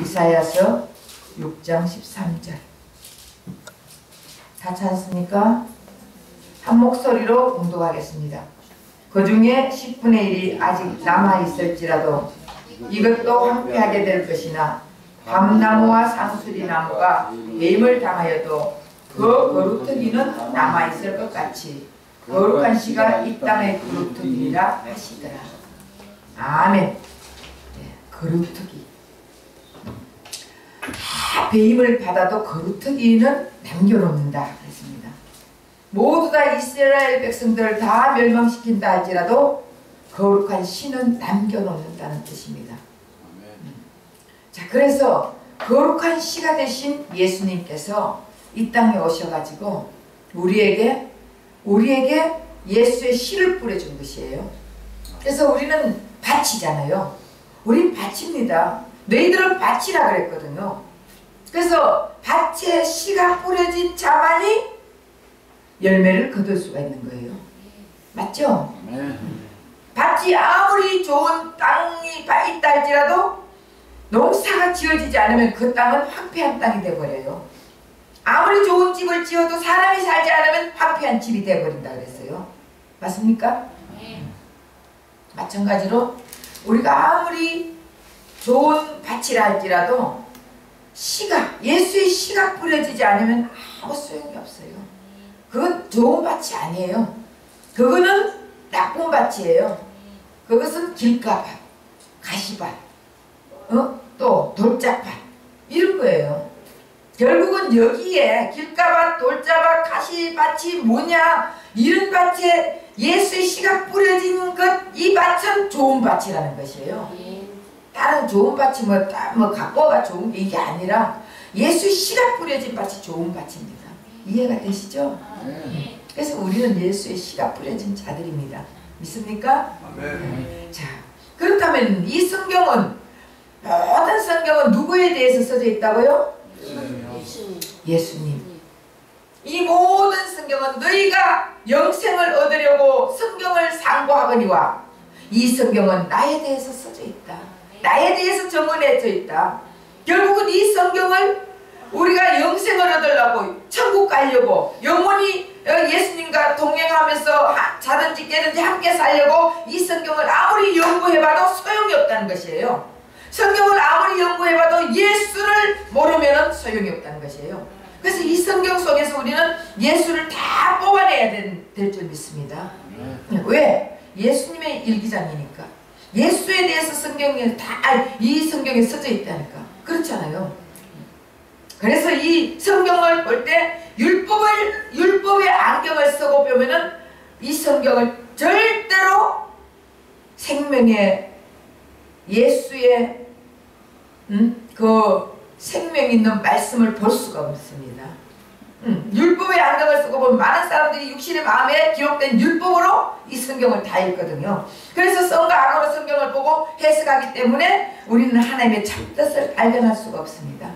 이사야서 6장 13절. 다 찾았습니까? 한 목소리로 공독하겠습니다. 그 중에 10분의 1이 아직 남아있을지라도 이것도 황폐하게 될 것이나 밤나무와 상수리나무가 배임을 당하여도 그 거루터기는 남아있을 것 같이 거룩한 씨가 이 땅의 거루터기니라 하시더라. 아멘. 네, 거루터기. 다 배임을 받아도 거루터기는 남겨놓는다 그랬습니다. 모두 다 이스라엘 백성들을 다 멸망시킨다 할지라도 거룩한 씨는 남겨놓는다는 뜻입니다. 자, 그래서 거룩한 씨가 되신 예수님께서 이 땅에 오셔가지고 우리에게 예수의 씨를 뿌려준 것이에요. 그래서 우리는 밭이잖아요. 우린 밭입니다. 너희들은 밭이라 그랬거든요. 그래서 밭에 씨가 뿌려진 자만이 열매를 거둘 수가 있는 거예요. 맞죠? 밭이 아무리 좋은 땅이 있다 할지라도 농사가 지어지지 않으면 그 땅은 황폐한 땅이 돼버려요. 아무리 좋은 집을 지어도 사람이 살지 않으면 황폐한 집이 돼버린다 그랬어요. 맞습니까? 마찬가지로 우리가 아무리 좋은 밭이라 할지라도 예수의 씨가 뿌려지지 않으면 아무 소용이 없어요. 그건 좋은 밭이 아니에요. 그거는 나쁜 밭이에요. 그것은 길가밭, 가시밭, 또 돌짝밭 이런 거예요. 결국은 여기에 길가밭, 돌짝밭, 가시밭이 뭐냐, 이런 밭에 예수의 씨가 뿌려진 것, 이 밭은 좋은 밭이라는 것이에요. 다른 좋은 밭이 뭐 각보가 좋은 게 이게 아니라 예수의 씨가 뿌려진 밭이 좋은 밭입니다. 이해가 되시죠? 그래서 우리는 예수의 씨가 뿌려진 자들입니다. 믿습니까? 자, 그렇다면 이 성경은, 모든 성경은 누구에 대해서 써져 있다고요? 예수님. 이 모든 성경은 너희가 영생을 얻으려고 성경을 상고하거니와 이 성경은 나에 대해서 써져 있다. 나에 대해서 정언해져 있다. 결국은 이 성경을 우리가 영생을 얻으려고, 천국 가려고, 영원히 예수님과 동행하면서 자든지 깨든지 함께 살려고 이 성경을 아무리 연구해봐도 소용이 없다는 것이에요. 성경을 아무리 연구해봐도 예수를 모르면 소용이 없다는 것이에요. 그래서 이 성경 속에서 우리는 예수를 다 뽑아내야 될 줄 믿습니다. 왜? 예수님의 일기장이니까. 예수에 대해서 성경에 이 성경에 써져 있다니까. 그렇잖아요. 그래서 이 성경을 볼 때 율법의 안경을 쓰고 보면은 이 성경을 절대로 생명의 예수의 그 생명 있는 말씀을 볼 수가 없습니다. 율법의 안경을 쓰고 보면 많은 사람들이 육신의 마음에 기록된 율법으로 이 성경을 다 읽거든요. 그래서 성과 악으로 성경을 보고 해석하기 때문에 우리는 하나님의 참뜻을 발견할 수가 없습니다.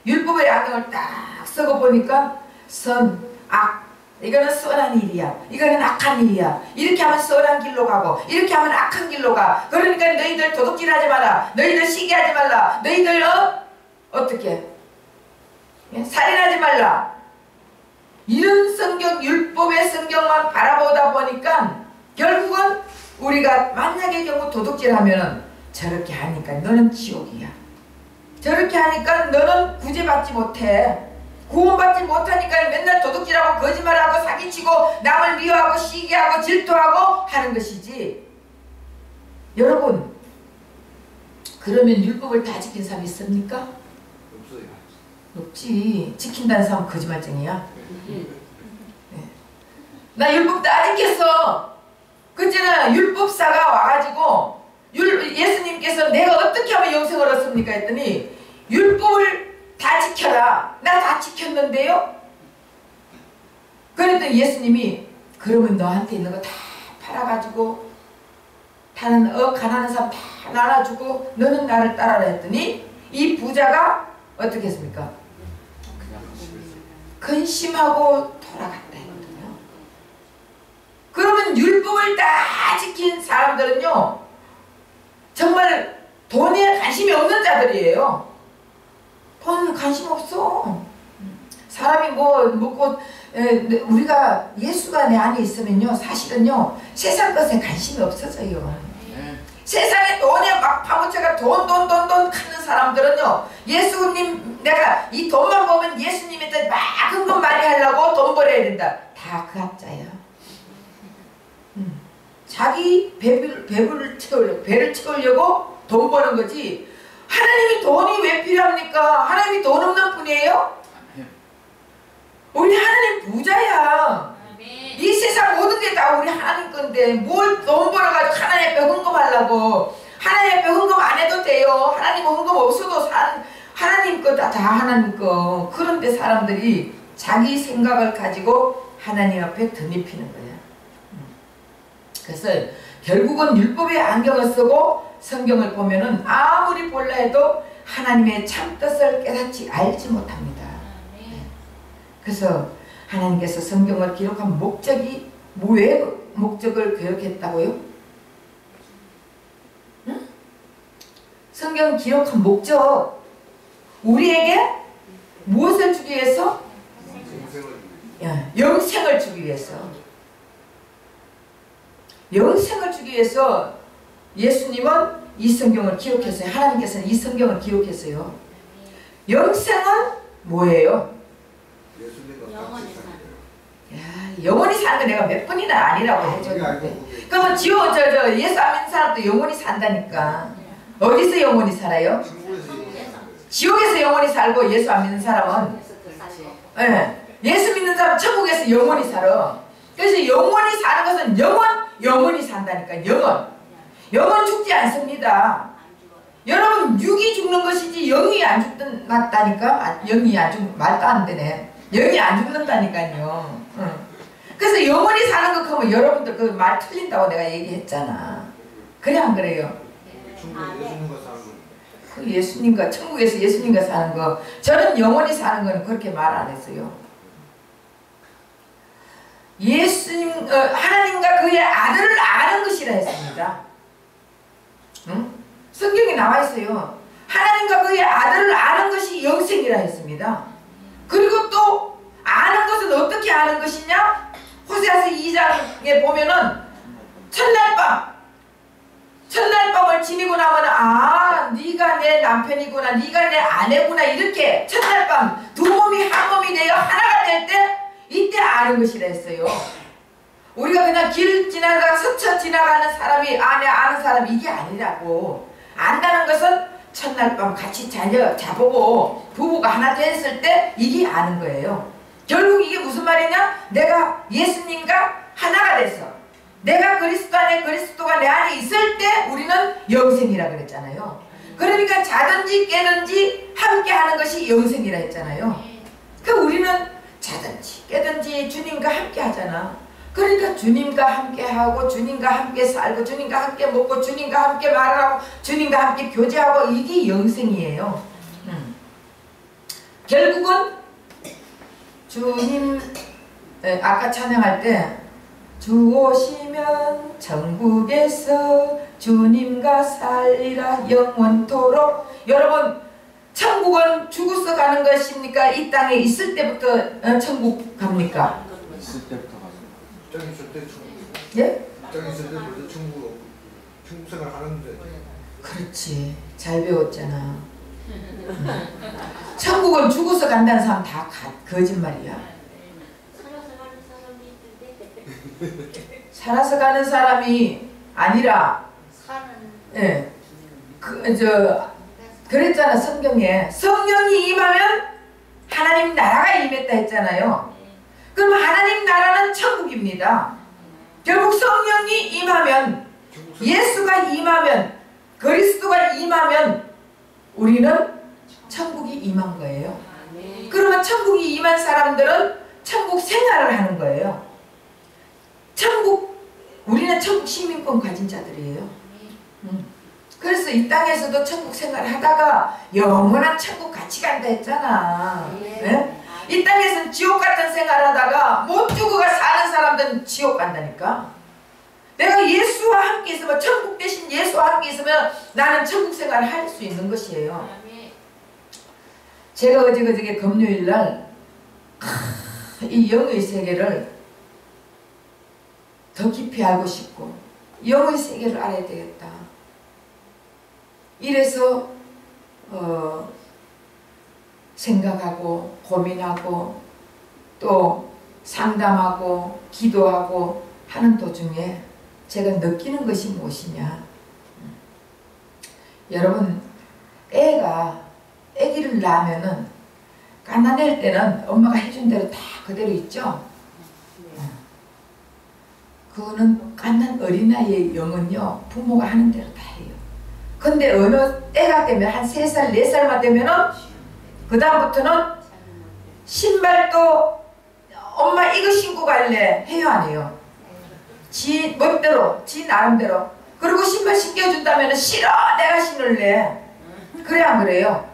율법의 안경을 딱 쓰고 보니까 선, 악, 이거는 선한 일이야, 이거는 악한 일이야, 이렇게 하면 선한 길로 가고 이렇게 하면 악한 길로 가. 그러니까 너희들 도둑질하지 마라, 너희들 시기하지 말라, 너희들 어떻게 살인하지 말라. 이런 성경, 율법의 성경만 바라보다 보니까 결국은 우리가 만약의 경우 도둑질하면 저렇게 하니까 너는 지옥이야, 저렇게 하니까 너는 구제받지 못해, 구원받지 못하니까 맨날 도둑질하고 거짓말하고 사기치고 남을 미워하고 시기하고 질투하고 하는 것이지. 여러분, 그러면 율법을 다 지킨 사람이 있습니까? 없어요. 없지. 지킨다는 사람은 거짓말쟁이야. 네. 나 율법 다 지켰어. 그때는 율법사가 와가지고 예수님께서 내가 어떻게 하면 영생을 얻습니까 했더니 율법을 다 지켜라. 나 다 지켰는데요. 그랬더니 예수님이 그러면 너한테 있는 거 다 팔아가지고 다른 가난한 사람 다 나눠주고 너는 나를 따라라 했더니 이 부자가 어떻게 했습니까? 근심하고 돌아갔다 했거든요. 그러면 율법을 다 지킨 사람들은요, 정말 돈에 관심이 없는 자들이에요. 돈 관심 없어. 사람이 뭐 먹고 우리가 예수가 내 안에 있으면요, 사실은요 세상 것에 관심이 없어져요. 세상에 돈에 막 파묻혀가 돈 갖는 사람들은요, 예수님 내가 이 돈만 보면 예수님한테 막 흥건말이 하려고 돈 벌어야 된다. 다 그 학자야. 자기 배를 채우려고 돈 버는 거지. 하나님이 돈이 왜 필요합니까? 하나님이 돈 없는 분이에요? 우리 하나님 부자야. 이 세상 모든 게 다 우리 하나님 건데 뭘 돈 벌어가지고 하나님 앞에 헌금하려고. 하나님 앞에 헌금 안 해도 돼요. 하나님 헌금 없어도 하나님 거다 하나님 거. 그런데 사람들이 자기 생각을 가지고 하나님 앞에 덧입히는 거야. 그래서 결국은 율법의 안경을 쓰고 성경을 보면은 아무리 볼라 해도 하나님의 참뜻을 깨닫지 알지 못합니다. 그래서 하나님께서 성경을 기록한 목적이 왜 목적을 기록했다고요? 응? 성경 기록한 목적, 우리에게 무엇을 주기 위해서? 영생을 주기 위해서. 영생을 주기 위해서 예수님은 이 성경을 기록했어요. 하나님께서는 이 성경을 기록했어요. 영생은 뭐예요? 영원히 사는 거 내가 몇 번이나 아니라고 해줬는데, 그러면 예수 안 믿는 사람도 영원히 산다니까. 어디서 영원히 살아요? 지옥에서 영원히 살고, 예수 안 믿는 사람은 예수 믿는 사람은 천국에서 영원히 살아. 그래서 영원히 사는 것은 영원히 산다니까. 영원 죽지 않습니다. 여러분, 육이 죽는 것이지 영이 안 죽는다니까. 영이 안 죽는, 말도 안 되네. 영이 안 죽는다니까요. 그래서 영원히 사는 거 그러면 여러분들 그 말 틀린다고 내가 얘기했잖아. 그래 안 그래요? 그 예수님과 천국에서 예수님과 사는 거, 저는 영원히 사는 거는 그렇게 말 안 했어요. 예수님, 하나님과 그의 아들을 아는 것이라 했습니다. 응? 성경에 나와 있어요. 하나님과 그의 아들을 아는 것이 영생이라 했습니다. 그리고 또 아는 것은 어떻게 아는 것이냐? 호세아서 2장에 보면은 첫날밤을 지니고 나면 네가 내 남편이구나, 네가 내 아내구나, 이렇게 첫날밤 두 몸이 한 몸이 되어 하나가 될 때, 이때 아는 것이라 했어요. 우리가 그냥 길 지나가 스쳐 지나가는 사람이 내 아는 사람, 이게 아니라고. 안다는 것은 첫날밤 같이 자보고 부부가 하나 됐을 때 이게 아는 거예요. 결국 이게 무슨 말이냐? 내가 예수님과 하나가 됐어. 내가 그리스도 안에, 그리스도가 내 안에 있을 때 우리는 영생이라 그랬잖아요. 그러니까 자든지 깨든지 함께 하는 것이 영생이라 했잖아요. 그러니까 우리는 자든지 깨든지 주님과 함께 하잖아. 그러니까 주님과 함께 하고, 주님과 함께 살고, 주님과 함께 먹고, 주님과 함께 말을 하고, 주님과 함께 교제하고, 이게 영생이에요. 결국은 주님, 아까 찬양할 때 주 오시면 천국에서 주님과 살리라 영원토록. 여러분, 천국은 죽어서 가는 것입니까? 이 땅에 있을 때부터 천국 갑니까? 있을 때부터 가서. 입장에 있을 때 천국. 예? 입장에 있을 때 벌써 천국 생활 하는데. 그렇지. 잘 배웠잖아. 천국은 죽어서 간다는 사람 다 거짓말이야. 살아서 가는 사람이 아니라, 예, 그랬잖아. 성경에 성령이 임하면 하나님 나라가 임했다 했잖아요. 그럼 하나님 나라는 천국입니다. 결국 성령이 임하면, 예수가 임하면, 그리스도가 임하면 우리는 천국이 임한 거예요. 그러면 천국이 임한 사람들은 천국 생활을 하는 거예요. 우리는 천국 시민권 가진 자들이에요. 그래서 이 땅에서도 천국 생활을 하다가 영원한 천국 같이 간다 했잖아. 네? 이 땅에서는 지옥 같은 생활을 하다가 못 죽어가 사는 사람들은 지옥 간다니까. 내가 예수와 함께 있으면, 천국 대신 예수와 함께 있으면 나는 천국 생활을 할 수 있는 것이에요. 제가 어저께 금요일날 이 영의 세계를 더 깊이 알고 싶고 영의 세계를 알아야 되겠다. 이래서 생각하고 고민하고 또 상담하고 기도하고 하는 도중에 제가 느끼는 것이 무엇이냐. 여러분, 아기를 낳으면은 갓난아기 때는 엄마가 해준 대로 다 그대로 있죠. 그거는 갓난 어린아이의 영은요, 부모가 하는 대로 다 해요. 근데 어느 때가 되면 한 3살, 4살만 되면은 그 다음부터는 신발도 엄마 이거 신고 갈래 해요, 안 해요? 지 멋대로, 지 나름대로. 그리고 신발 신겨준다면 싫어, 내가 신을래. 그래 안 그래요?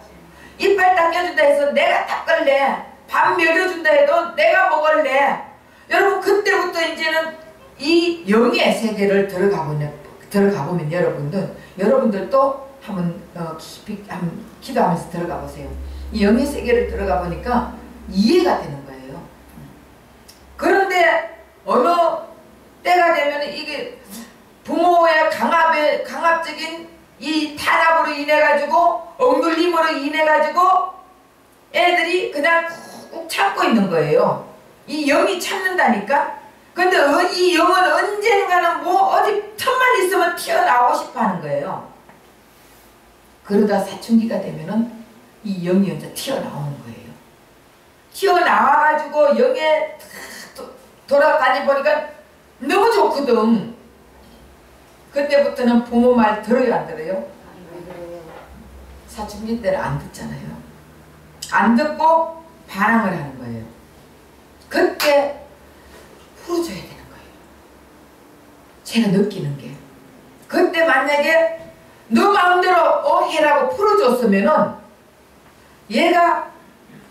이빨 닦여준다 해서 내가 닦을래. 밥 먹여준다 해도 내가 먹을래. 여러분, 그때부터 이제는 이 영의 세계를 들어가 보면 여러분들도 한번 깊이 한번 기도하면서 들어가 보세요. 이 영의 세계를 들어가 보니까 이해가 되는 거예요. 그런데 어느 때가 되면 이게 부모의 강압적인 이 탄압으로 인해 가지고, 억눌림으로 인해 가지고 애들이 그냥 꾹 참고 있는 거예요. 이 영이 참는다니까. 근데 이 영은 언젠가는 어디 틈만 있으면 튀어나오고 싶어 하는 거예요. 그러다 사춘기가 되면은 이 영이 이제 튀어나오는 거예요. 튀어나와가지고 영에 돌아다니 보니까 너무 좋거든. 그때부터는 부모 말 들어요, 안 들어요? 사춘기 때는 안 듣잖아요. 안 듣고 반항을 하는 거예요. 그때 풀어줘야 되는 거예요. 제가 느끼는 게, 그때 만약에 너 마음대로 해라고 풀어줬으면은 얘가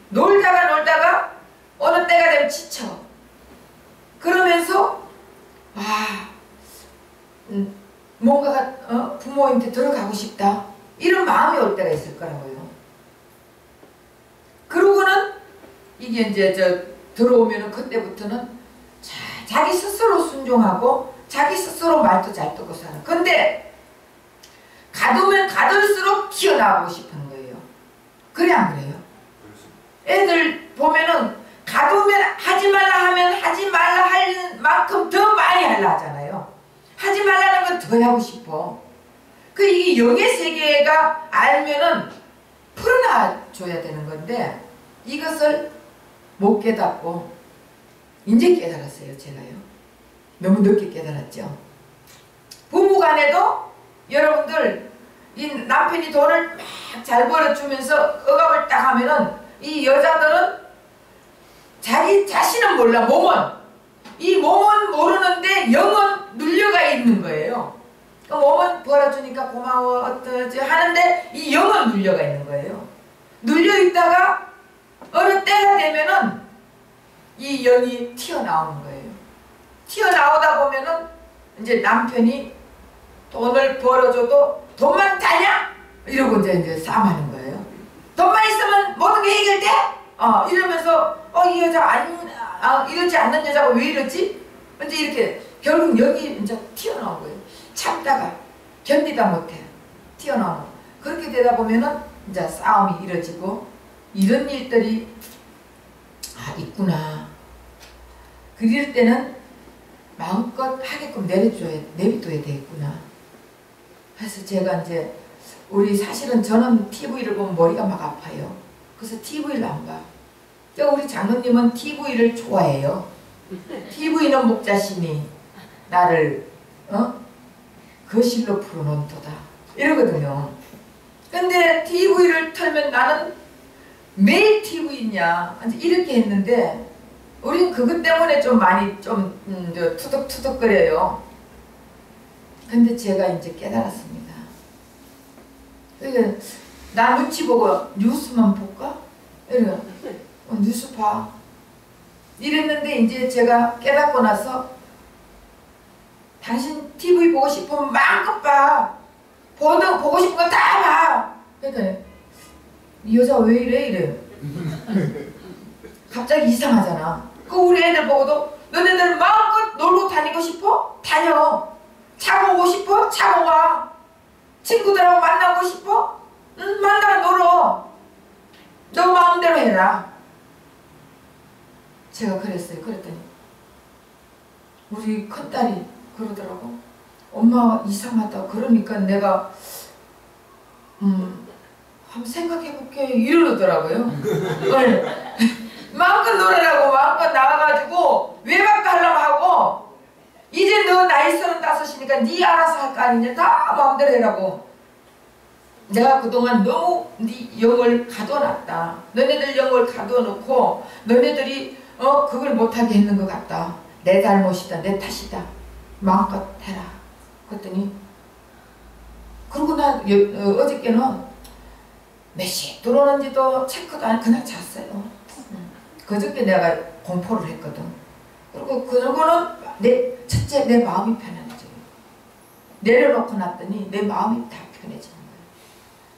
놀다가 어느 때가 되면 지쳐. 그러면서 뭔가가 부모님한테 들어가고 싶다, 이런 마음이 올 때가 있을 거라고요. 그러고는 이게 이제 들어오면은 그때부터는 자기 스스로 순종하고 자기 스스로 말도 잘 듣고 사는. 근데 가두면 가둘수록 튀어나오고 싶은 거예요. 그래 안 그래요? 애들 보면은 가두면 하지 말라 하면 하지 말라 할 만큼 더 많이 하려 하잖아요. 하지 말라는 건 더 하고 싶어. 이게 영의 세계가 알면은 풀어놔줘야 되는 건데 이것을 못 깨닫고 이제 깨달았어요. 제가요. 너무 늦게 깨달았죠. 부부간에도 여러분들 이 남편이 돈을 막 잘 벌어주면서 억압을 딱 하면은 이 여자들은 자기 자신은 몰라. 이 몸은 모르는데 영은 눌려가 있는 거예요. 몸은 벌어주니까 고마워 어떠지 하는데 이 영은 눌려가 있는 거예요. 눌려 있다가 어느 때가 되면은 이 영이 튀어나오는 거예요. 튀어나오다 보면은 이제 남편이 돈을 벌어줘도 돈만 다냐? 이러고 이제 싸움하는 거예요. 돈만 있으면 모든 게 해결돼? 이러면서 이 여자 이러지 않는 여자가 왜 이러지? 이제 이렇게 결국 영이 이제 튀어나온 거예요. 참다가 견디다 못해 튀어나오는. 그렇게 되다 보면은 이제 싸움이 이뤄지고 이런 일들이 있구나. 그럴 때는 마음껏 하게끔 내비둬야 되겠구나. 그래서 제가 이제 사실은 저는 TV를 보면 머리가 막 아파요. 그래서 TV를 안 봐. 우리 장로님은 TV를 좋아해요. TV는 목자신이 나를 거실로 풀어놓도다 이러거든요. 근데 TV를 틀면 나는 매일 TV 있냐 이렇게 했는데 우린 그것 때문에 좀 많이 투덕투덕거려요. 근데 제가 이제 깨달았습니다. 그러니까 나 눈치 보고 뉴스만 볼까? 이래. 뉴스 봐. 이랬는데 이제 제가 깨닫고 나서 당신 TV 보고 싶으면 마음껏 봐. 보고 싶은 거 다 봐. 그러니까 이 여자 왜 이래? 갑자기 이상하잖아. 그 우리 애들 보고도 너네들 마음껏 놀고 다니고 싶어? 다녀. 차 보고 싶어? 차 와. 친구들하고 만나고 싶어? 응, 만나가 놀어. 너 마음대로 해라. 제가 그랬어요. 그랬더니 우리 큰딸이 그러더라고. 엄마 이상하다. 그러니까 내가 한번 생각해볼게 이러더라고요. 네. 마음껏 놀으라고 마음껏 나와가지고 외박도 하려고 하고 이제 너 나이 35이니까 네 알아서 할 거 아니냐. 다 마음대로 해라고. 내가 그동안 너무 네 영을 가둬놨다. 너네들 영을 가둬놓고 너네들이 그걸 못하게 했는 것 같다. 내 잘못이다. 내 탓이다. 마음껏 해라. 그랬더니 그러고 나 어저께는 몇 시에 들어오는지도 체크도 안 그냥 잤어요. 그저께 내가 공포를 했거든. 그리고 그러고는 첫째 내 마음이 편안해져요. 내려놓고 났더니 내 마음이 다 편해지는 거예요.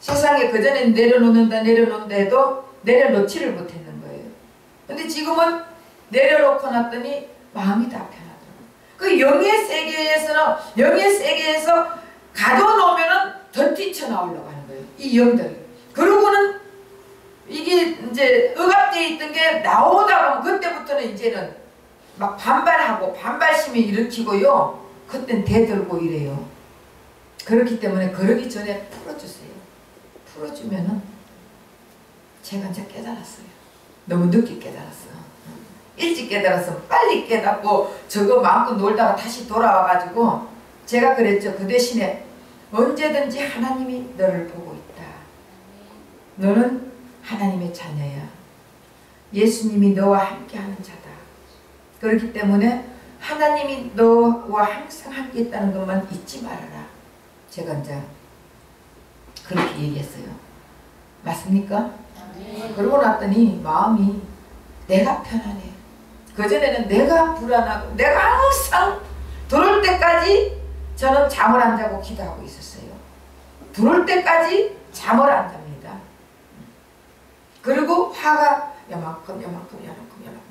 세상에 그전엔 내려놓는다 해도 내려놓지를 못했는 거예요. 근데 지금은 내려놓고 났더니 마음이 다 편하더라고요. 그 영의 세계에서 가둬놓으면은 더 뛰쳐나오려고 하는 거예요. 이 영들이. 그러고는 이게 이제 억압되어 있던 게 나오다 보면 그때부터는 이제는 막 반발하고 반발심이 일으키고요. 그땐 대들고 이래요. 그렇기 때문에 그러기 전에 풀어주세요. 풀어주면은 제가 이제 깨달았어요. 너무 늦게 깨달았어. 일찍 깨달았으면 빨리 깨닫고 저거 마음껏 놀다가 다시 돌아와가지고 제가 그랬죠. 그 대신에 언제든지 하나님이 너를 보고 있다. 너는 하나님의 자녀야. 예수님이 너와 함께하는 자다. 그렇기 때문에 하나님이 너와 항상 함께 있다는 것만 잊지 말아라. 제가 이제 그렇게 얘기했어요. 맞습니까? 네. 그러고 났더니 마음이 내가 편안해. 그전에는 내가 불안하고 내가 항상 들어올 때까지 저는 잠을 안 자고 기도하고 있었어요. 들어올 때까지 잠을 안 잡니다. 그리고 화가 요만큼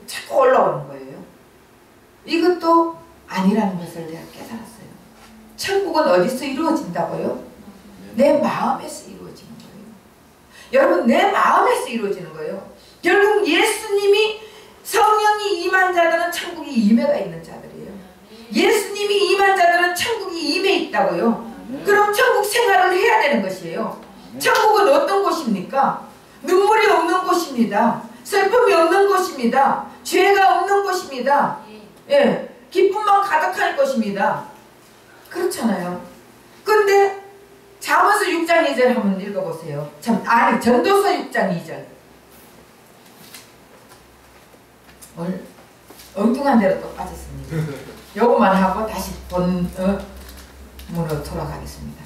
자꾸 올라오는 거예요. 이것도 아니라는 것을 내가 깨달았어요. 천국은 어디서 이루어진다고요? 내 마음에서 이루어지는 거예요. 여러분, 내 마음에서 이루어지는 거예요. 결국 예수님이 성령이 임한 자들은 천국이 임해가 있는 자들이에요. 예수님이 임한 자들은 천국이 임해 있다고요. 그럼 천국 생활을 해야 되는 것이에요. 천국은 어떤 곳입니까? 눈물이 없는 곳입니다. 슬픔이 없는 곳입니다. 죄가 없는 곳입니다. 예, 기쁨만 가득할 것입니다. 그렇잖아요. 근데 잠언서 6장 2절 한번 읽어보세요. 전도서 6장 2절. 오늘 엉뚱한 데로 또 빠졌습니다. 요것만 하고 다시 본문으로 돌아가겠습니다.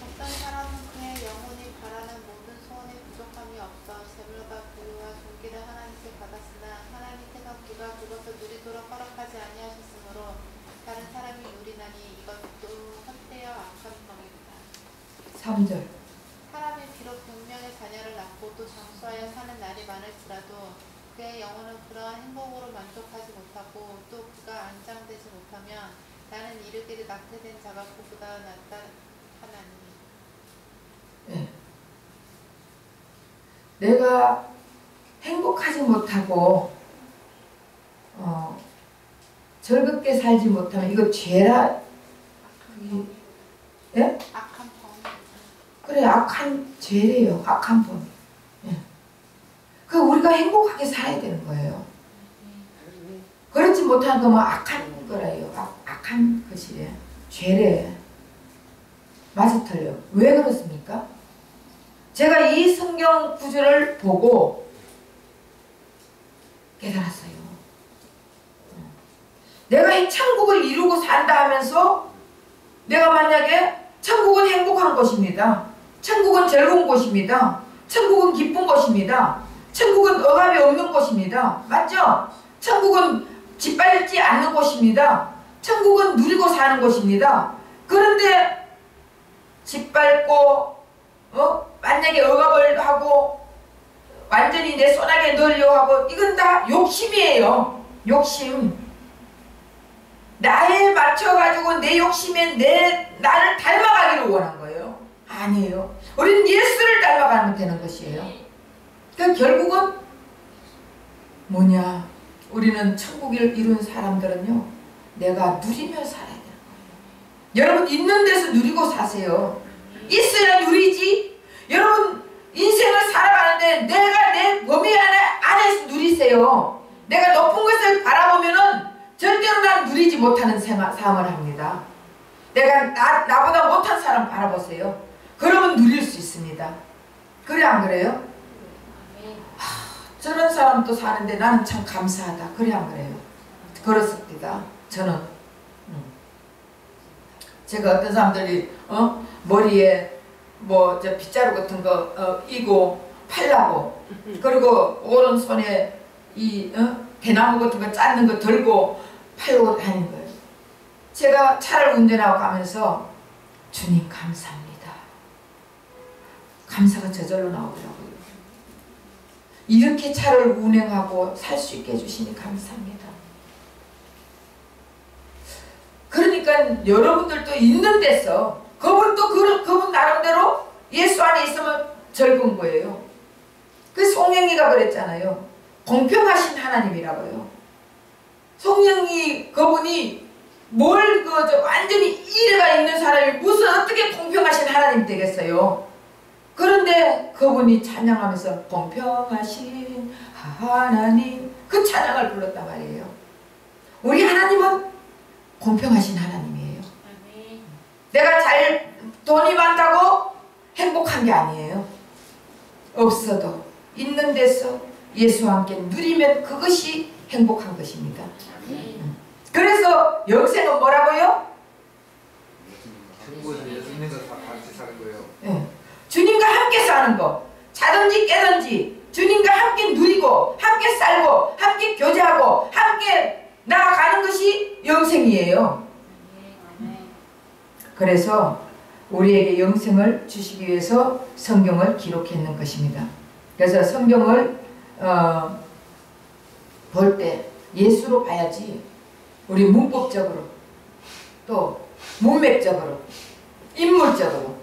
어떤 사람은 그의 영혼이 바라는 모든 소원에 부족함이 없어 재물과 부유와 존귀를 하나님께 받았으나 하나님께서 그가 그것을 누리도록 허락하지 아니하셨으므로 다른 사람이 누리나니 이것도 헛되어 악한 법이다. 3절. 사람이 비록 100명의 자녀를 낳고 또 장수하여 사는 날이 많을지라도 그의 영혼은 그러한 행복으로 만족하지 못하고 또 그가 안장되지 못하면 나는 이르기를 낙태된 자가 그보다 낫다 하나니. 네. 내가 행복하지 못하고 즐겁게 살지 못하면 이거 죄라. 예? 악한 범. 그래, 악한 죄래요. 악한 범. 예. 그 우리가 행복하게 살아야 되는 거예요. 그렇지 못한 거면 악한 거래요. 악한 것이래. 죄래. 맞아 틀려. 왜 그렇습니까? 제가 이 성경 구절을 보고 깨달았어요. 내가 이 천국을 이루고 산다 하면서 내가 만약에 천국은 행복한 곳입니다. 천국은 즐거운 곳입니다. 천국은 기쁜 곳입니다. 천국은 억압이 없는 곳입니다. 맞죠? 천국은 짓밟지 않는 곳입니다. 천국은 누리고 사는 곳입니다. 그런데 짓밟고 만약에 억압을 하고 완전히 내 손아귀에 넣으려고 하고 이건 다 욕심이에요. 욕심. 나에 맞춰가지고 내 욕심에 나를 닮아가기를 원한 거예요. 아니에요. 우리는 예수를 닮아가면 되는 것이에요. 그러니까 결국은 뭐냐, 우리는 천국을 이룬 사람들은요, 내가 누리며 살아야 되는 거예요. 여러분 있는 데서 누리고 사세요. 있어야 누리지. 여러분 인생을 살아가는데 내가 내 범위 안에서 누리세요. 내가 높은 것을 바라보면은 절대로 난 누리지 못하는 삶을 합니다. 내가 나보다 못한 사람 바라보세요. 그러면 누릴 수 있습니다. 그래 안 그래요? 저런 사람도 사는데 나는 참 감사하다. 그래 안 그래요? 그렇습니다. 저는 제가 어떤 사람들이 머리에 뭐 저 빗자루 같은 거 이고 팔라고, 그리고 오른손에 이 대나무 같은 거 짜는 거 들고 팔고 다니는 거예요. 제가 차를 운전하고 가면서 주님 감사합니다. 감사가 저절로 나오더라고요. 이렇게 차를 운행하고 살 수 있게 해주시니 감사합니다. 그러니까 여러분들도 있는 데서 그분도 그분 나름대로 예수 안에 있으면 즐거운 거예요. 그 송영이가 그랬잖아요. 공평하신 하나님이라고요. 송영이 그분이 완전히 이래가 있는 사람이 무슨 어떻게 공평하신 하나님 되겠어요. 그런데 그분이 찬양하면서 공평하신 하나님, 그 찬양을 불렀단 말이에요. 우리 하나님은 공평하신 하나님이에요. 내가 돈이 많다고 행복한 게 아니에요. 없어도 있는 데서 예수와 함께 누리면 그것이 행복한 것입니다. 그래서 영생은 뭐라고요? 천국에서 예수님과 같이 사는 거예요. 네. 주님과 함께 사는 거. 자든지 깨든지 주님과 함께 누리고 함께 살고 함께 교제하고 함께 나아가는 것이 영생이에요. 그래서 우리에게 영생을 주시기 위해서 성경을 기록했는 것입니다. 그래서 성경을 볼 때 예수로 봐야지 우리 문법적으로 또 문맥적으로 인물적으로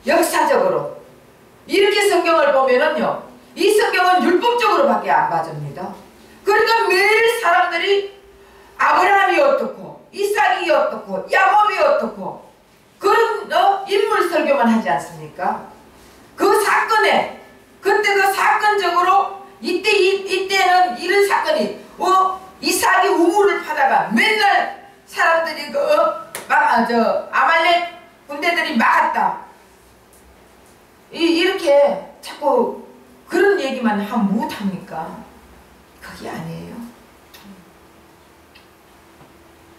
역사적으로 이렇게 성경을 보면은요, 이 성경은 율법적으로밖에 안 봐줍니다. 그러니까 매일 사람들이 아브라함이 어떻고 이삭이 어떻고 야곱이 어떻고 그런 인물 설교만 하지 않습니까? 그 사건에 그때도 사건적으로 이때는 이런 사건이 이삭이 우물을 파다가 맨날 사람들이 아말렉 군대들이 막았다. 이렇게 자꾸 그런 얘기만 하면 못합니까? 그게 아니에요.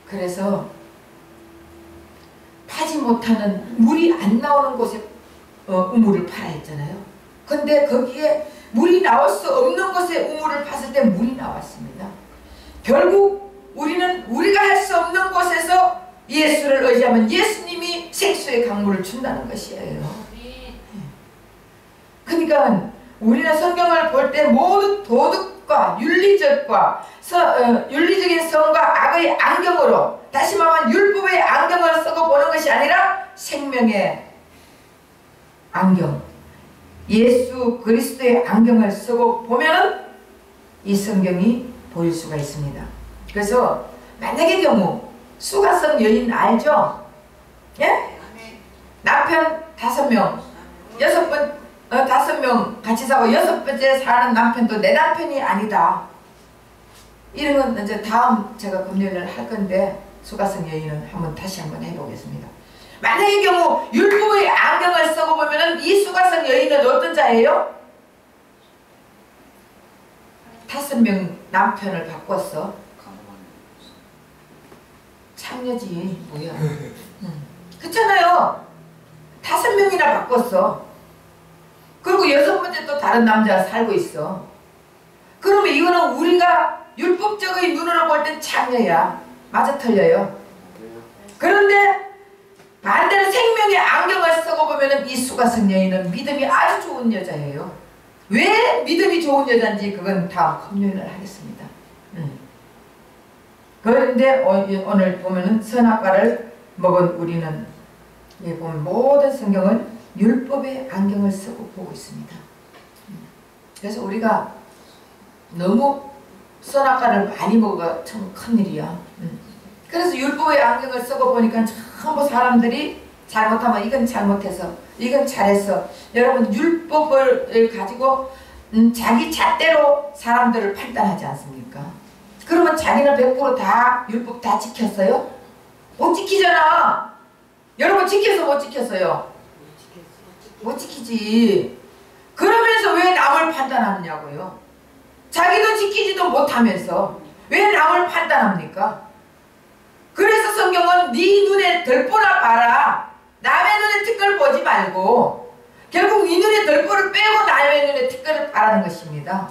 그래서 파지 못하는 물이 안 나오는 곳에 우물을 파라 했잖아요. 근데 거기에 물이 나올 수 없는 곳에 우물을 팠을 때 물이 나왔습니다. 결국 우리는 우리가 할 수 없는 곳에서 예수를 의지하면 예수님이 생수의 강물을 준다는 것이에요. 그러니까 우리는 성경을 볼 때 모두 도덕과 윤리적인 성과 악의 안경으로, 다시 말하면 율법의 안경을 쓰고 보는 것이 아니라 생명의 안경, 예수 그리스도의 안경을 쓰고 보면은 이 성경이 보일 수가 있습니다. 그래서 만약의 경우 수가성 여인 알죠? 예? 남편 5명, 5명 같이 사고 6번째 사는 남편도 내 남편이 아니다. 이런 건 이제 다음 제가 금요일날 할 건데, 수가성 여인은 다시 한번 해보겠습니다. 만약의 경우 율법의 안경을 쓰고 보면은 이 수가성 여인은 어떤 자예요? 5명 남편을 바꿨어. 창녀지 뭐야. 그렇잖아요. 5명이나 바꿨어. 그리고 6번째 또 다른 남자가 살고 있어. 그러면 이거는 우리가 율법적인 눈으로 볼 땐 창녀야. 맞아 틀려요? 그런데 반대로 생명의 안경을 쓰고 보면은 이 수가성 여인은 믿음이 아주 좋은 여자예요. 왜 믿음이 좋은 여자인지 그건 다음 컴muni을 하겠습니다. 그런데 오늘 보면은 선악과를 먹은 우리는 보면 모든 성경은 율법의 안경을 쓰고 보고 있습니다. 그래서 우리가 너무 선악과를 많이 먹어가 참 큰일이야. 그래서 율법의 안경을 쓰고 보니까 전부 사람들이 잘못하면 이건 잘못해서 이건 잘했어. 여러분 율법을 가지고 자기 잣대로 사람들을 판단하지 않습니까? 그러면 자기는 100% 율법 다 지켰어요? 못 지키잖아. 여러분 지켜서 못 지켰어요? 못 지키지. 그러면서 왜 남을 판단하느냐고요. 자기도 지키지도 못하면서 왜 남을 판단합니까? 그래서 성경은 네 눈에 들보나 봐라. 남의 눈에 티끌 보지 말고 결국 네 눈에 들보를 빼고 남의 눈에 티끌을 바라는 것입니다.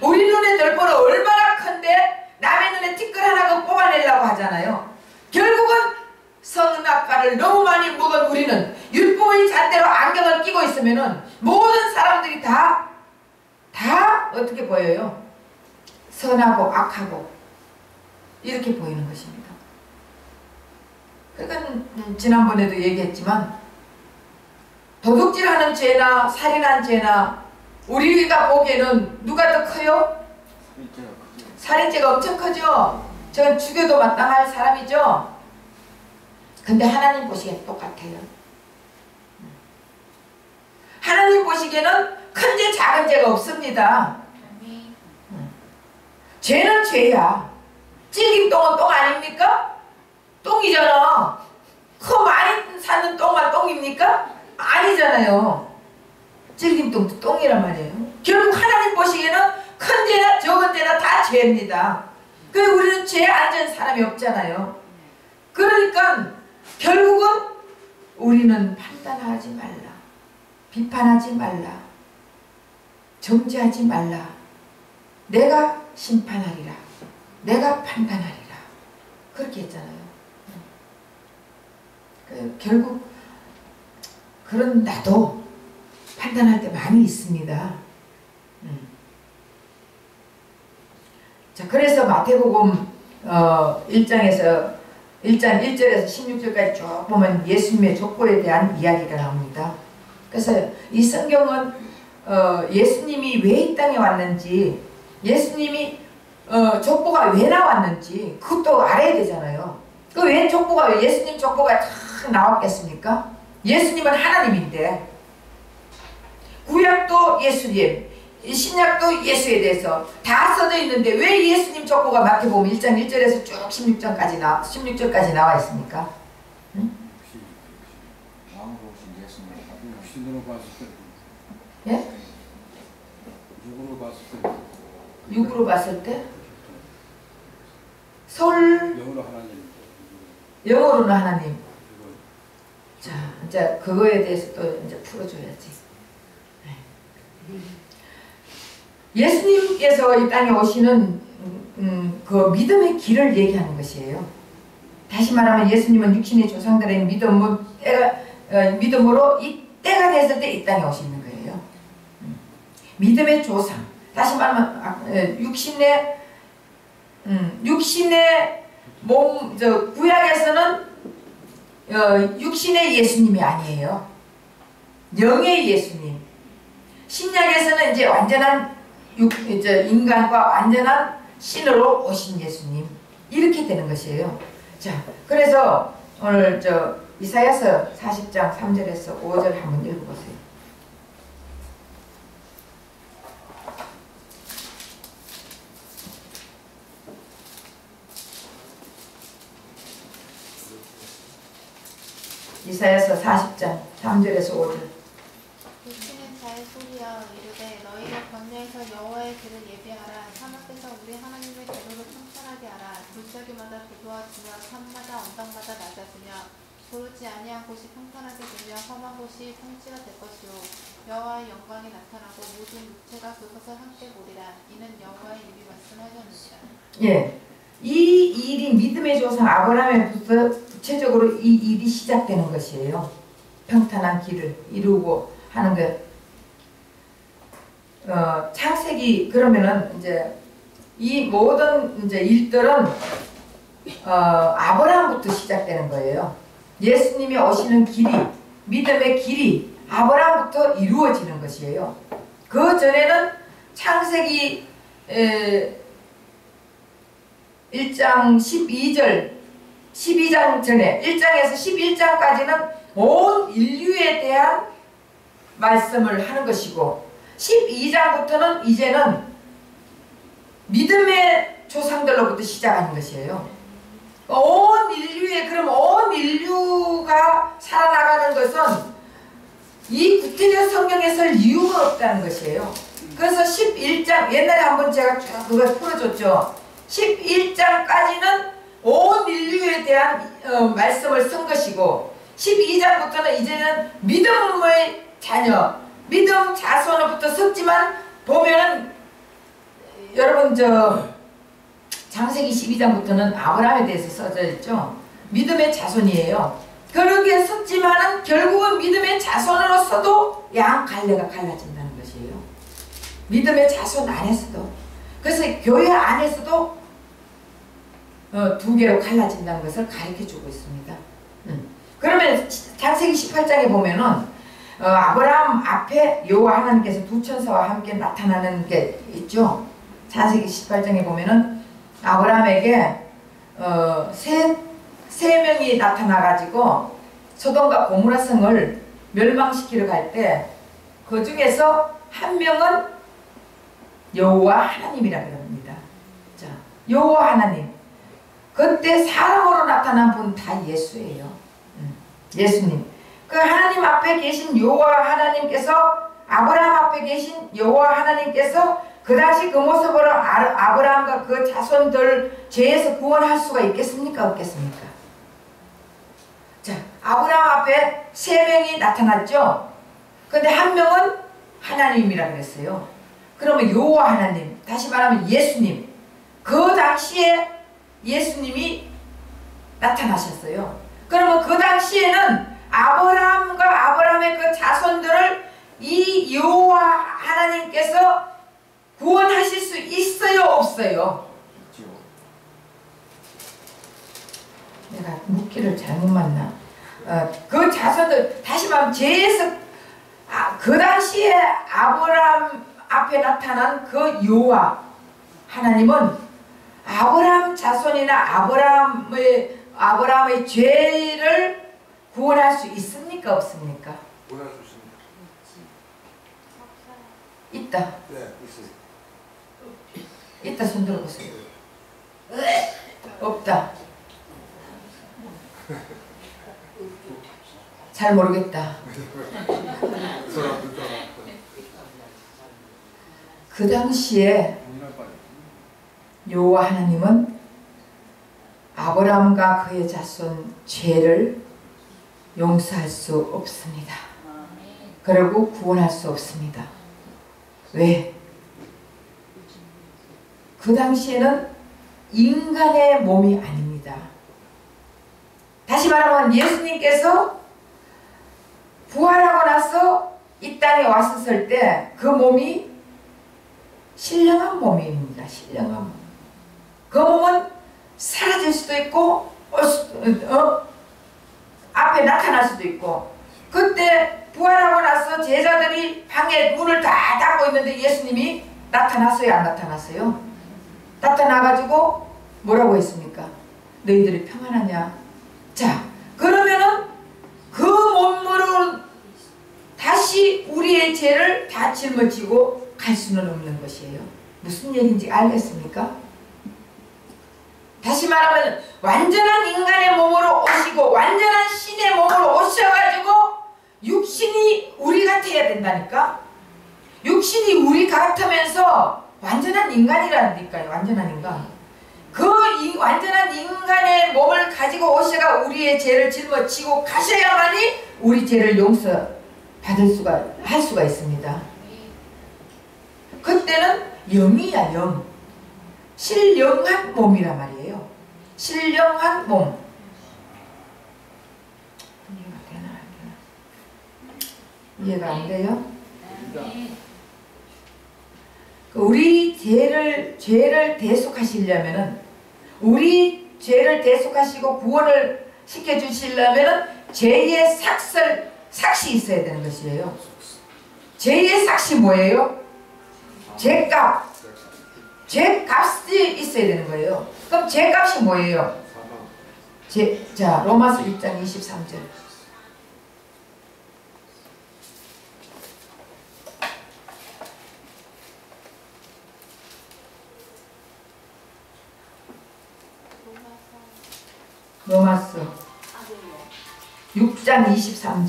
우리 눈에 들보는 얼마나 큰데 남의 눈에 티끌 하나 뽑아내려고 하잖아요. 결국은 선악과를 너무 많이 먹은 우리는 율법의 잣대로 안경을 끼고 있으면은 모든 사람들이 다 어떻게 보여요? 선하고 악하고 이렇게 보이는 것입니다. 그러니까 지난번에도 얘기했지만 도둑질하는 죄나 살인한 죄나 우리가 보기에는 누가 더 커요? 살인죄가 엄청 크죠? 전 죽여도 마땅할 사람이죠? 근데 하나님 보시기엔 똑같아요. 하나님 보시기에는 큰 죄 작은 죄가 없습니다. 죄는 죄야. 찔긴 똥은 똥 아닙니까? 똥이잖아. 그 많이 사는 똥만 똥입니까? 아니잖아요. 찔긴 똥도 똥이란 말이에요. 결국 하나님 보시기에는 큰 죄나 적은 죄나 다 죄입니다. 그래서 우리는 죄에 앉은 사람이 없잖아요. 그러니까 결국은 우리는 판단하지 말라. 비판하지 말라. 정죄하지 말라. 내가 심판하리라. 내가 판단하리라. 그렇게 했잖아요. 결국 그런 나도 판단할 때 많이 있습니다. 자, 그래서 마태복음 1장에서 1장 1절에서 16절까지 쭉 보면 예수님의 족보에 대한 이야기가 나옵니다. 그래서 이 성경은 예수님이 왜 이 땅에 왔는지, 예수님이 족보가 왜 나왔는지 그것도 알아야 되잖아요. 그 왜 족보가, 예수님 족보가 다 나왔겠습니까? 예수님은 하나님인데, 구약도 예수님, 신약도 예수에 대해서 다 써져 있는데 왜 예수님 족보가 마태복음 1장 1절에서 쭉 16절까지 나와 있습니까? 응? 예? 육으로 봤을 때? 영어로는 하나님. 자, 이제 그거에 대해서 또 이제 풀어줘야지. 예수님께서 이 땅에 오시는 그 믿음의 길을 얘기하는 것이에요. 다시 말하면 예수님은 육신의 조상들의 믿음으로 이 때가 됐을 때 이 땅에 오시는 거예요. 믿음의 조상. 다시 말하면 육신의 몸, 구약에서는 육신의 예수님이 아니에요. 영의 예수님. 신약에서는 이제 완전한 인간과 완전한 신으로 오신 예수님. 이렇게 되는 것이에요. 자, 그래서 오늘 이사야서 40장 3절에서 5절 한번 읽어보세요. 이사야서 40장 3절에서 5절. 외치는 자의 소리여 이르되 너희가 광야에서 여호와의 길을 예비하라. 산 앞에서 우리 하나님의 도로를 평탄하게 하라. 골짜기마다 도도하지며 산마다 언덕마다 낮아지며 고르지 아니한 곳이 평탄하게 되며 험한 곳이 평지가 될 것이요 여호와의 영광이 나타나고 모든 육체가 그것을 함께 보리라. 이는 여호와의 입이 말씀하셨느니라. 예, 이 일이 믿음의 조상 아브라함에부터 구체적으로 이 일이 시작되는 것이에요. 평탄한 길을 이루고 하는 것. 창세기 그러면은 이제 이 모든 이제 일들은 아브라함부터 시작되는 거예요. 예수님이 오시는 길이, 믿음의 길이 아브라함부터 이루어지는 것이에요. 그 전에는 창세기 1장 12장 전에 1장에서 11장까지는 온 인류에 대한 말씀을 하는 것이고 12장부터는 이제는 믿음의 조상들로부터 시작하는 것이에요. 온 인류가 살아나가는 것은 이 구태여 성경에 설 이유가 없다는 것이에요. 그래서 11장 옛날에 한번 제가 쭉 그걸 풀어줬죠. 11장까지는 온 인류에 대한 말씀을 쓴 것이고 12장부터는 이제는 믿음의 자녀, 믿음 자손으로부터 썼지만 보면은 여러분 창세기 12장부터는 아브라함에 대해서 써져 있죠. 믿음의 자손이에요. 그렇게 썼지만은 결국은 믿음의 자손으로서도 양 갈래가 갈라진다는 것이에요. 믿음의 자손 안에서도. 그래서 교회 안에서도 두 개로 갈라진다는 것을 가르쳐주고 있습니다. 그러면 창세기 18장에 보면은 아브라함 앞에 여호와 하나님께서 두 천사와 함께 나타나는 게 있죠. 창세기 18장에 보면은 아브라함에게 세 명이 나타나가지고 소돔과 고모라 성을 멸망시키러 갈 때 그 중에서 한 명은 여호와 하나님이라 그럽니다. 자, 여호와 하나님. 그때 사람으로 나타난 분 다 예수예요. 예수님. 그 하나님 앞에 계신 여호와 하나님께서 아브라함 앞에 계신 여호와 하나님께서 그 당시 그 모습으로 아브라함과 그 자손들 죄에서 구원할 수가 있겠습니까? 없겠습니까? 자, 아브라함 앞에 세 명이 나타났죠? 근데 한 명은 하나님이라 그랬어요. 그러면 여호와 하나님, 다시 말하면 예수님. 그 당시에 예수님이 나타나셨어요. 그러면 그 당시에는 아브라함과 아브라함의 그 자손들을 이 여호와 하나님께서 구원하실 수 있어요? 없어요? 내가 묻기를 잘못 만나. 그 자손들, 다시 말하면 죄에서 그 당시에 아브라함 앞에 나타난 그 여호와 하나님은 아브라함 자손이나 아브라함의 죄를 구원할 수 있습니까? 없습니까? 구원할 수 있습니다. 있다. 네, 있어요. 있다. 손 들어보세요. 없다. 잘 모르겠다. 그 당시에 여호와 하나님은 아브라함과 그의 자손 죄를 용서할 수 없습니다. 그리고 구원할 수 없습니다. 왜? 그 당시에는 인간의 몸이 아닙니다. 다시 말하면 예수님께서 부활하고 나서 이 땅에 왔었을 때 그 몸이 신령한 몸입니다. 신령한 몸. 그 몸은 사라질 수도 있고 앞에 나타날 수도 있고 그때 부활하고 나서 제자들이 방에 문을 다 닫고 있는데 예수님이 나타났어요? 안 나타났어요? 나타나가지고 뭐라고 했습니까? 너희들이 평안하냐? 자, 그러면은 그 몸으로 다시 우리의 죄를 다 짊어지고 갈 수는 없는 것이에요. 무슨 얘기인지 알겠습니까? 다시 말하면 완전한 인간의 몸으로 오시고 완전한 신의 몸으로 오셔가지고 육신이 우리 같아야 된다니까? 육신이 우리 같으면서 완전한 인간이라니까요. 완전한 인간. 그 완전한 인간의 몸을 가지고 오셔가 우리의 죄를 짊어지고 가셔야만이 우리 죄를 할 수가 있습니다. 그때는 영이야, 영. 신령한 몸이란 말이에요. 신령한 몸. 이해가 안 돼요? 우리 죄를 대속하시려면은, 우리 죄를 대속하시고 구원을 시켜주시려면은 죄의 삭이 있어야 되는 것이에요. 죄의 삭이 뭐예요? 죄값. 죄값이 있어야 되는 거예요. 그럼 죄값이 뭐예요? 자, 로마서 6장 23절. 로마서 6장 23절.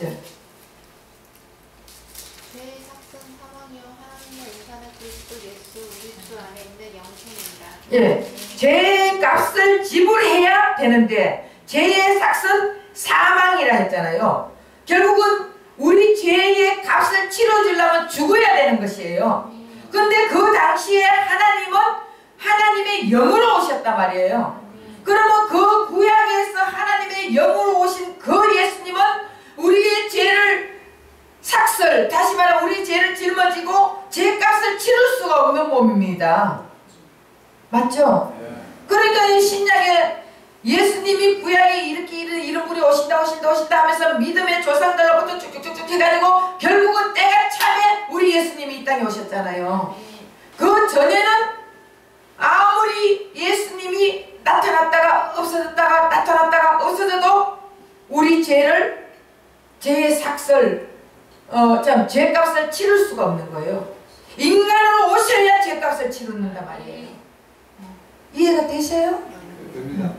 죄의 삭은 사망이요 하나님의 은사는 그리스도 예수 우리 주 안에 있는 영생입니다. 예, 죄의 값을 지불해야 되는데 죄의 삭은 사망이라 했잖아요. 결국은 우리 죄의 값을 치러주려면 죽어야 되는 것이에요. 근데 그 당시에 하나님은 하나님의 영으로 오셨단 말이에요. 그러면 그 구약에서 하나님의 영으로 오신 그 예수님은 우리의 죄를 삭슬, 다시 말하면 우리 죄를 짊어지고 죄값을 치를 수가 없는 몸입니다. 맞죠? 그러니까 이 신약에 예수님이 구약에 이렇게 이런 분이 오신다 하면서 믿음의 조상들로부터 쭉쭉쭉쭉 해가지고 결국은 때가 참에 우리 예수님이 이 땅에 오셨잖아요. 그 전에는 아무리 예수님이 나타났다가 없어졌다가 나타났다가 없어져도 우리 죄의 삭슬, 죄값을 치를 수가 없는 거예요. 인간으로 오셔야 죄값을 치른단 말이에요. 이해가 되세요? 됩니다.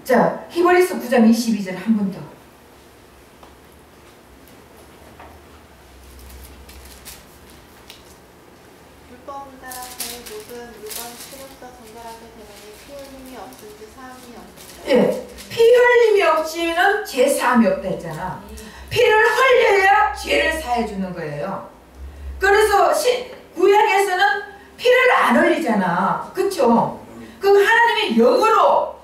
자, 히브리서 9장 22절 한 번 더. 율법을 따라 저의 모든 물건 피로써 정결하게 되느니 피 흘림이 없은지 사함이 없느니라. 예, 피 흘림이 없이는 죄 사함이 없다 했잖아. 피를 흘려야 죄를 사해 주는 거예요. 그래서 구약에서는 피를 안 흘리잖아. 그쵸? 그 하나님의 영으로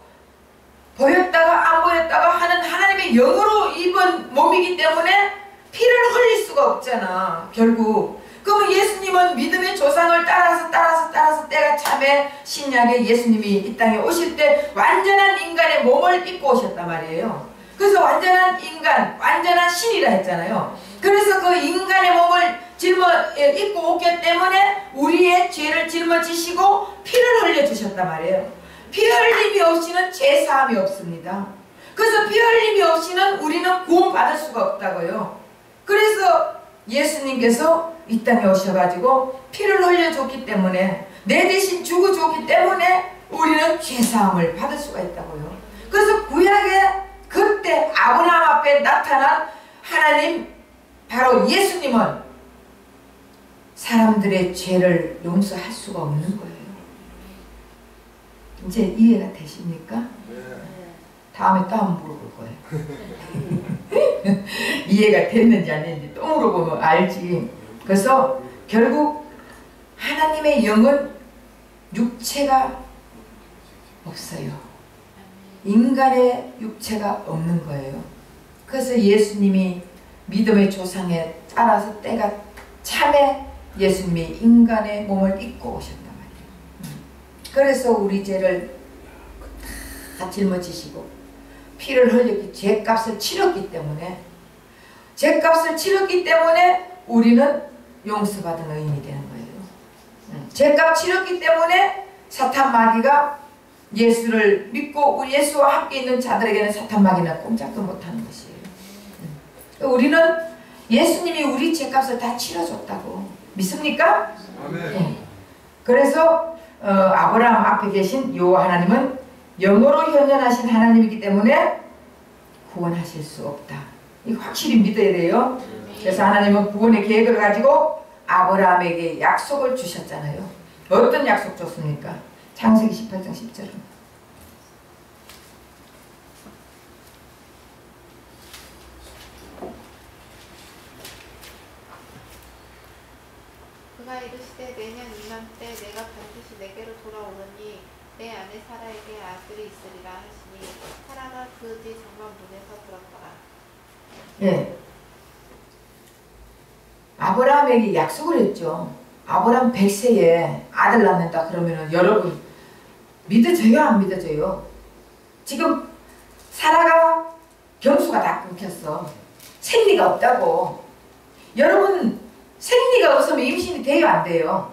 보였다가 안 보였다가 하는 하나님의 영으로 입은 몸이기 때문에 피를 흘릴 수가 없잖아. 결국 그러면 예수님은 믿음의 조상을 따라서 때가 참에 신약에 예수님이 이 땅에 오실 때 완전한 인간의 몸을 입고 오셨단 말이에요. 그래서 완전한 인간, 완전한 신이라 했잖아요. 그래서 그 인간의 몸을 입고 오기 때문에 우리의 죄를 짊어지시고 피를 흘려주셨단 말이에요. 피 흘림이 없이는 죄 사함이 없습니다. 그래서 피 흘림이 없이는 우리는 구원받을 수가 없다고요. 그래서 예수님께서 이 땅에 오셔가지고 피를 흘려줬기 때문에 내 대신 죽어줬기 때문에 우리는 죄 사함을 받을 수가 있다고요. 그래서 구약에 그때 아브라함 앞에 나타난 하나님 바로 예수님은 사람들의 죄를 용서할 수가 없는 거예요. 이제 이해가 되십니까? 다음에 또 한번 물어볼 거예요. 이해가 됐는지 안 됐는지 또 물어보면 알지. 그래서 결국 하나님의 영은 육체가 없어요. 인간의 육체가 없는 거예요. 그래서 예수님이 믿음의 조상에 따라서 때가 참에 예수님이 인간의 몸을 입고 오셨단 말이에요. 그래서 우리 죄를 다 짊어지시고 피를 흘렸기, 죄값을 치렀기 때문에 우리는 용서받은 의인이 되는 거예요. 죄값 치렀기 때문에 사탄 마귀가 예수를 믿고 예수와 함께 있는 자들에게는 사탄 마귀는 꼼짝도 못하는 것이에요. 우리는 예수님이 우리 죄값을 다 치러줬다고 믿습니까? 아멘. 그래서 아브라함 앞에 계신 여호와 하나님은 영으로 현존하신 하나님이기 때문에 구원하실 수 없다. 이거 확실히 믿어야 돼요. 그래서 하나님은 구원의 계획을 가지고 아브라함에게 약속을 주셨잖아요. 어떤 약속 줬습니까? 창세기 18장 10절. 그가 이르시되 내년 이맘때 내가 반드시 내게로 돌아오느니 내 아내 사라에게 아들이 있으리라 하시니 사라가 그 뒤 정말 문에서 들었더라. 예. 아브라함에게 약속을 했죠. 아브라함 100세에 아들 낳는다 그러면은 여러분 믿어져요 안 믿어져요? 지금 사라가 경수가 다 끊겼어. 생리가 없다고. 여러분 생리가 없으면 임신이 돼요 안 돼요?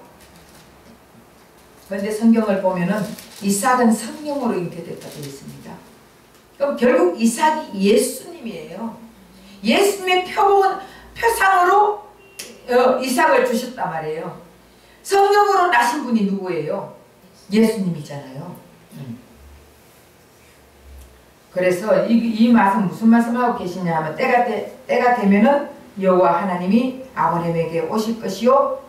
그런데 성경을 보면은 이삭은 성령으로 잉태됐다 되어 있습니다. 그럼 결국 이삭이 예수님이에요. 예수님의 표상으로 이삭을 주셨단 말이에요. 성령으로 나신 분이 누구예요? 예수님이잖아요. 그래서 이 말씀 무슨 말씀하고 계시냐 하면 때가 되면은 여호와 하나님이 아브라함에게 오실 것이요.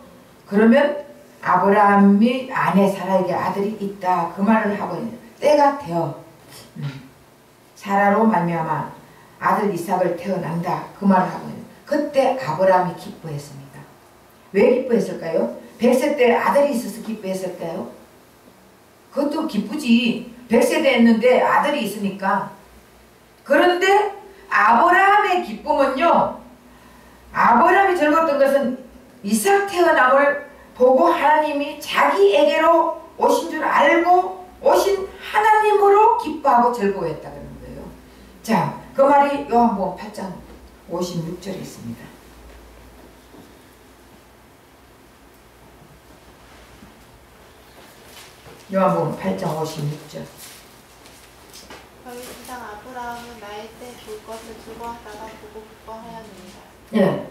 그러면 아브라함이 아내 사라에게 아들이 있다 그 말을 하고 있는 때가 되어 사라로 말미암아 아들 이삭을 태어난다 그 말을 하고 있는 그때 아브라함이 기뻐했습니다. 왜 기뻐했을까요? 100세 때 아들이 있어서 기뻐했을까요? 그것도 기쁘지. 100세 됐는데 아들이 있으니까. 그런데 아브라함의 기쁨은요, 아브라함이 즐거웠던 것은 이삭 태어남을 보고 하나님이 자기에게로 오신 줄 알고 오신 하나님으로 기뻐하고 즐거워했다 그러는 거예요. 자, 그 말이 요한복음 8장 56절에 있습니다. 요한복음 8장 56절. 저희 조상 아브라함은 나의 때 볼 것을 즐거워하다가 보고 기뻐하였느니라. 예.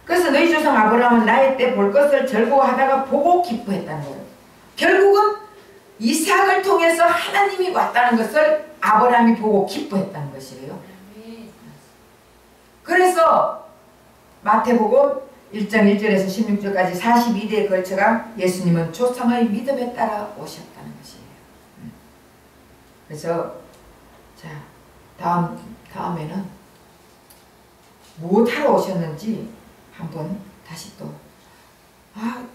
그래서 너희 조상 아브라함은 나의 때 볼 것을 즐거워하다가 보고 기뻐했다는 거예요. 결국은 이삭을 통해서 하나님이 왔다는 것을 아브라함이 보고 기뻐했다는 것이에요. 그래서 마태복음 1장 1절에서 16절까지 42대에 걸쳐가 예수님은 조상의 믿음에 따라 오셨다는 것이에요. 그래서 자 다음에는 무엇하러 오셨는지 한번 다시 또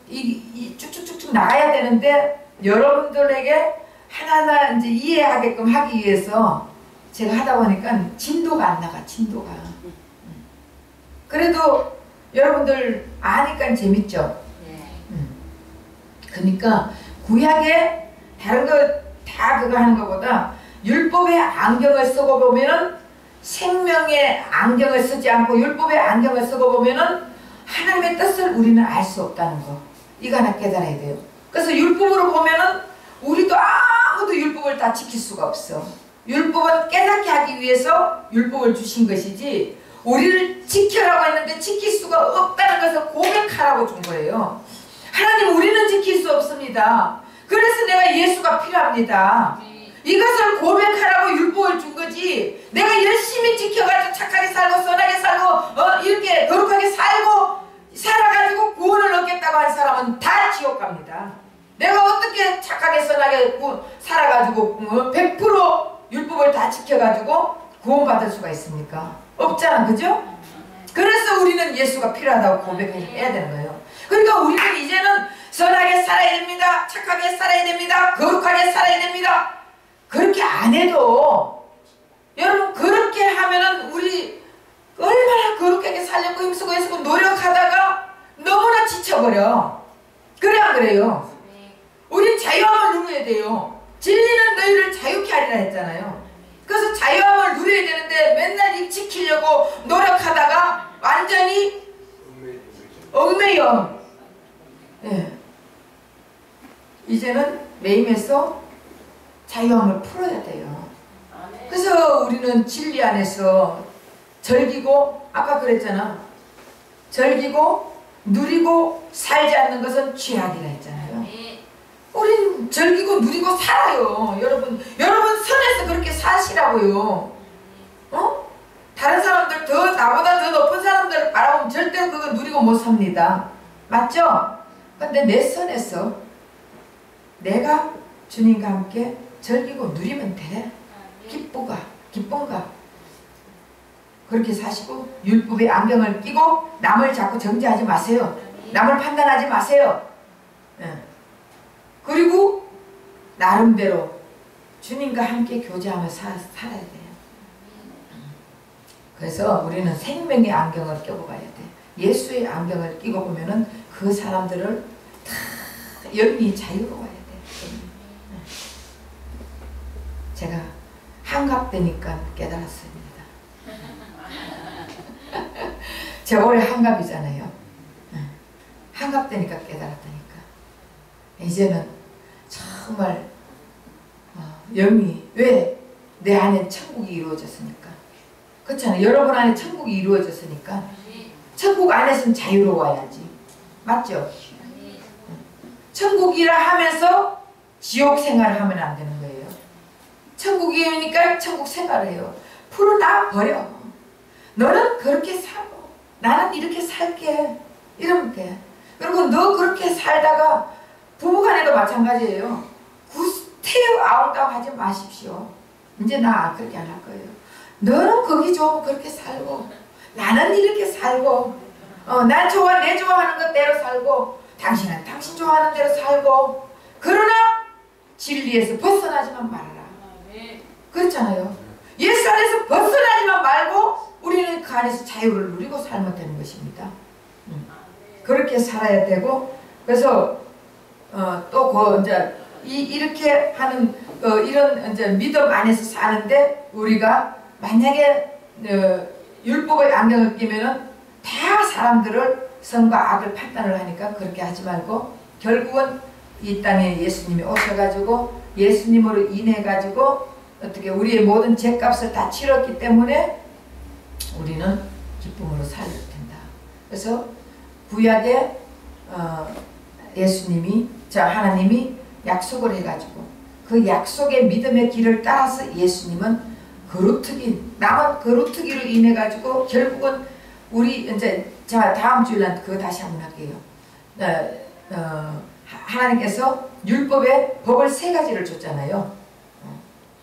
이 쭉쭉쭉쭉 나가야 되는데 여러분들에게 하나하나 이제 이해하게끔 하기 위해서 제가 하다 보니까 진도가 안 나가. 진도가. 그래도 여러분들 아니까 재밌죠? 그러니까 구약에 다른 거 다 그거 하는 것보다 율법의 안경을 쓰고 보면은 생명의 안경을 쓰지 않고 율법의 안경을 쓰고 보면은 하나님의 뜻을 우리는 알 수 없다는 거. 이거 하나 깨달아야 돼요. 그래서 율법으로 보면은 우리도 아무도 율법을 다 지킬 수가 없어. 율법은 깨닫게 하기 위해서 율법을 주신 것이지 우리를 지켜라고 했는데 지킬 수가 없다는 것을 고백하라고 준 거예요. 하나님 우리는 지킬 수 없습니다. 그래서 내가 예수가 필요합니다. 이것을 고백하라고 율법을 준 거지 내가 열심히 지켜가지고 착하게 살고 선하게 살고 이렇게 거룩하게 살아가지고 구원을 얻겠다고 한 사람은 다 지옥 갑니다. 내가 어떻게 착하게 선하게 살아가지고 100% 율법을 다 지켜가지고 구원받을 수가 있습니까? 없잖아. 그죠? 그래서 우리는 예수가 필요하다고 고백해야 되는 거예요. 그러니까 우리는 이제는 선하게 살아야 됩니다. 착하게 살아야 됩니다. 거룩하게 살아야 됩니다. 그렇게 안 해도 여러분 그렇게 하면은 우리 얼마나 거룩하게 살려고 힘쓰고 애쓰고 노력하다가 너무나 지쳐버려. 그래 안 그래요? 우린 자유함을 누려야 돼요. 진리는 너희를 자유케 하리라 했잖아요. 그래서 자유함을 누려야 되는데 맨날 이 지키려고 노력하다가 완전히 얽매여. 예. 이제는 매임에서 자유함을 풀어야 돼요. 그래서 우리는 진리 안에서 즐기고 아까 그랬잖아. 즐기고 누리고 살지 않는 것은 죄악이라 했잖아요. 우린 즐기고 누리고 살아요. 여러분 선에서 그렇게 사시라고요. 다른 사람들 나보다 더 높은 사람들을 바라보면 절대로 그거 누리고 못 삽니다. 맞죠? 근데 내 선에서 내가 주님과 함께 즐기고 누리면 돼. 기쁨과 그렇게 사시고 율법의 안경을 끼고 남을 자꾸 정죄하지 마세요. 남을 판단하지 마세요. 그리고 나름대로 주님과 함께 교제하며 살아야 돼요. 그래서 우리는 생명의 안경을 끼고 봐야 돼. 예수의 안경을 끼고 보면은 그 사람들을 다 영이 자유로워야 돼. 제가 한갑되니까 깨달았습니다. 제가 올해 한갑이잖아요. 한갑되니까 깨달았다니까. 이제는 정말 영이 왜 내 안에 천국이 이루어졌으니까. 그렇잖아요. 여러분 안에 천국이 이루어졌으니까 천국 안에서는 자유로워야지. 맞죠? 천국이라 하면서 지옥 생활을 하면 안 되는 거예요. 천국이니까 천국 생활을 해요. 풀어놔 버려. 너는 그렇게 살고 나는 이렇게 살게. 이러면 돼. 그리고 너 그렇게 살다가 부부간에도 마찬가지예요. 구태여 아웅다웅 하지 마십시오. 이제 나 그렇게 안 할 거예요. 너는 거기 좋으면 그렇게 살고 나는 이렇게 살고 난 내 좋아하는 것대로 살고 당신은 당신 좋아하는 대로 살고 그러나 진리에서 벗어나지만 말아라. 그렇잖아요. 예수 안에서 벗어나지만 말고 우리는 그 안에서 자유를 누리고 살면 되는 것입니다. 그렇게 살아야 되고 그래서 또 이제 이렇게 하는 이런 이제 믿음 안에서 사는데 우리가 만약에 율법의 안경을 끼면은 다 사람들을 선과 악을 판단을 하니까 그렇게 하지 말고 결국은 이 땅에 예수님이 오셔가지고 예수님으로 인해 가지고 어떻게 우리의 모든 죄값을 다 치렀기 때문에 우리는 기쁨으로 살게 된다. 그래서 구약에 예수님이 하나님이 약속을 해가지고 그 약속의 믿음의 길을 따라서 예수님은 남은 거루트기로 인해 가지고 결국은 우리 이제 다음 주일날 그거 다시 한번 할게요. 하나님께서 율법의 법을 3가지를 줬잖아요.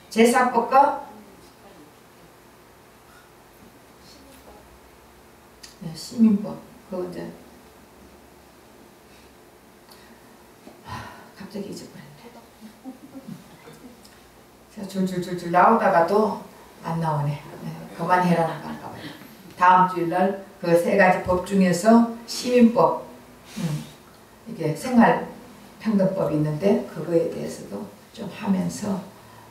제사법과 시민법. 그거 이제 갑자기 잊어버렸네. 제가 줄줄줄줄 나오다가도 안 나오네. 그만해라는 건가 봐요. 다음 주일날 그 3가지 법 중에서 시민법, 이게 생활평등법이 있는데 그거에 대해서도 좀 하면서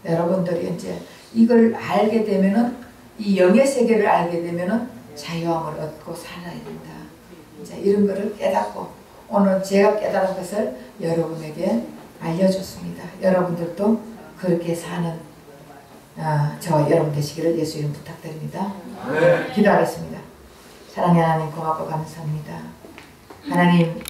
여러분들이 이제 이걸 알게 되면은 이 영의 세계를 알게 되면은 자유함을 얻고 살아야 된다. 이제 이런 거를 깨닫고 오늘 제가 깨달은 것을 여러분에게 알려줬습니다. 여러분들도 그렇게 사는 저와 여러분 되시기를 예수 이름 부탁드립니다. 네. 기도하겠습니다. 사랑의 하나님 고맙고 감사합니다. 하나님